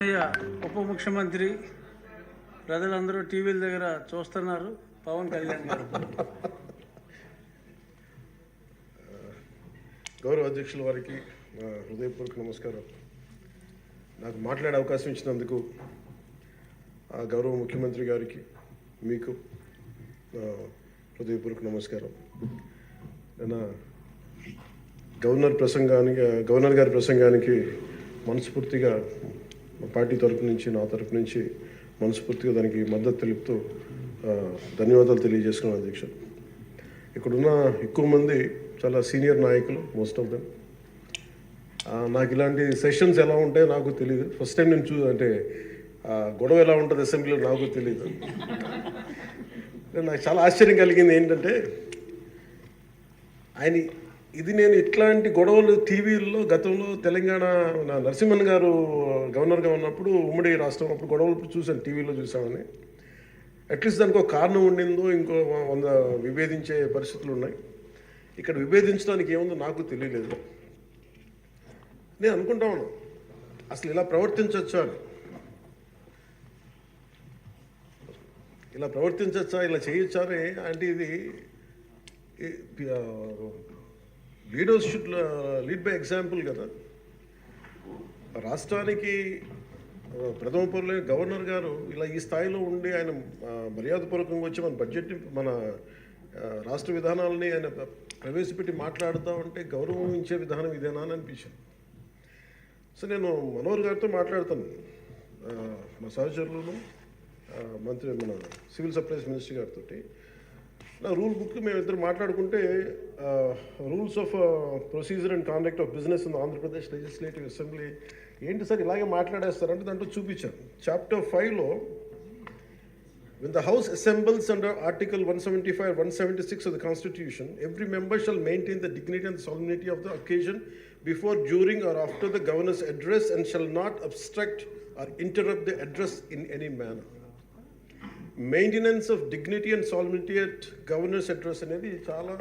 ఉప ముఖ్యమంత్రి ప్రజలందరూ టీవీల దగ్గర చూస్తున్నారు. పవన్ కళ్యాణ్ గారు గౌరవ అధ్యక్షుల వారికి హృదయపూర్వక నమస్కారం. నాకు మాట్లాడే అవకాశం ఇచ్చినందుకు గౌరవ ముఖ్యమంత్రి గారికి మీకు హృదయపూర్వక నమస్కారం. నిన్న గవర్నర్ గారి ప్రసంగానికి మనస్ఫూర్తిగా పార్టీ తరపు నుంచి నా తరపు నుంచి మనస్ఫూర్తిగా దానికి మద్దతు తెలుపుతూ ధన్యవాదాలు తెలియజేసుకున్నాను అధ్యక్ష. ఇక్కడున్న ఎక్కువ మంది చాలా సీనియర్ నాయకులు, మోస్ట్ ఆఫ్ దెమ్. నాకు ఇలాంటి సెషన్స్ ఎలా ఉంటాయో నాకు తెలియదు. ఫస్ట్ టైం నేను అంటే గొడవ ఎలా ఉంటుంది అసెంబ్లీలో నాకు తెలియదు. నాకు చాలా ఆశ్చర్యం కలిగింది ఏంటంటే నేను ఇట్లాంటి గొడవలు టీవీల్లో గతంలో తెలంగాణ నరసింహన్ గారు గవర్నర్గా ఉన్నప్పుడు ఉమ్మడి రాష్ట్రం అప్పుడు గొడవలు చూశాను, టీవీలో చూసామని. అట్లీస్ట్ దానికి ఒక కారణం ఉండిందో ఇంకో 100 విభేదించే పరిస్థితులు ఉన్నాయి. ఇక్కడ విభేదించడానికి ఏముందో నాకు తెలియలేదు. నేను అనుకుంటా ఉన్నాను అసలు ఇలా ప్రవర్తించవచ్చా, ఇలా చేయొచ్చా అంటే ఇది leaders should lead by example కదా. రాష్ట్రానికి ప్రథమ పౌరులు గవర్నర్ గారు ఇలా ఈ స్థాయిలో ఉండి ఆయన మర్యాదపూర్వకంగా వచ్చి మన బడ్జెట్ మన రాష్ట్ర విధానాలని ఆయన ప్రవేశపెట్టి మాట్లాడుతూ ఉంటే గౌరవం ఇచ్చే విధానం ఇదేనా అని అనిపించింది. సో నేను మనోహర్ గారితో మాట్లాడుతాను, మా సహచరులను మంత్రి మన సివిల్ సప్లైస్ మినిస్టర్ గారితో. నా రూల్ బుక్ మేమిద్దరు మాట్లాడుకుంటే rules of procedure and conduct of business in Andhra Pradesh legislative assembly ఏంటి సార్ ఇలాగే మాట్లాడేస్తారంటే దాంట్లో చూపించాను. చాప్టర్ 5లో when the house assembles under article 175 176 of the constitution, every member shall maintain the dignity and the solemnity of the occasion before, during or after the governor's address and shall not obstruct or interrupt the address in any manner. Maintenance of dignity and సాల్మిటీ at governors address అనేది చాలా